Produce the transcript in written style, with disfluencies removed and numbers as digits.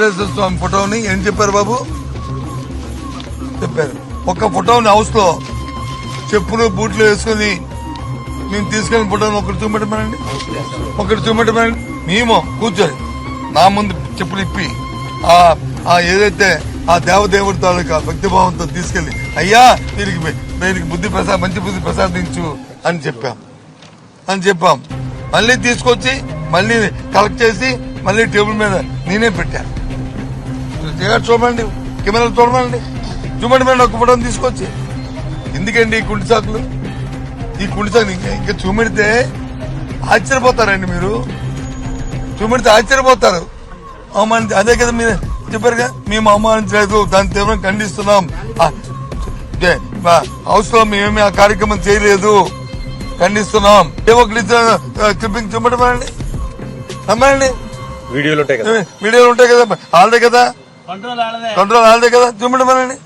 వెంకటేశ్వర స్వామి ఫోటోని ఏం చెప్పారు బాబు చెప్పారు. ఒక్క ఫోటోని హౌస్ లో చెప్పులు బూట్లు వేసుకుని మేము తీసుకెళ్లిన ఫోటోని ఒకటి చూపెట్టమనండి, ఒకటి చూపెట్టమనండి. మేము కూర్చొని నా ముందు చెప్పులు ఇప్పి ఏదైతే ఆ దేవదేవుడి తాలూకా భక్తిభావంతో తీసుకెళ్లి అయ్యా వీరికి బుద్ధి మంచి బుద్ధి ప్రసాదించు అని చెప్పాం. మళ్ళీ తీసుకొచ్చి మళ్ళీ కలెక్ట్ చేసి మళ్ళీ టేబుల్ మీద నేనే పెట్టాను. చూడండి, కెమెరాలు చూడమండి, చూపెట్టమండి ఒక ఫోటోని తీసుకొచ్చి. ఎందుకండి ఈ కుంటి సాకులు? ఈ కుంటి సాకులు ఇంకా చూపెడితే ఆశ్చర్యపోతారండి మీరు, చూపెడితే ఆశ్చర్యపోతారు. అదే కదా మీరు చెప్పారుగా, మేము అవమానించలేదు, దాన్ని తీవ్రంగా ఖండిస్తున్నాం. హౌస్ లో మేమేమి ఆ కార్యక్రమం చేయలేదు, ఖండిస్తున్నాం. ఒకటి క్లిప్పింగ్ చూపెట్టమనండి, నమ్మనండి. వీడియోలు ఉంటాయి కదా, వాళ్ళదే కదా, కంట్రోల్ వాళ్ళదే కదా, చూపెట్టమనండి.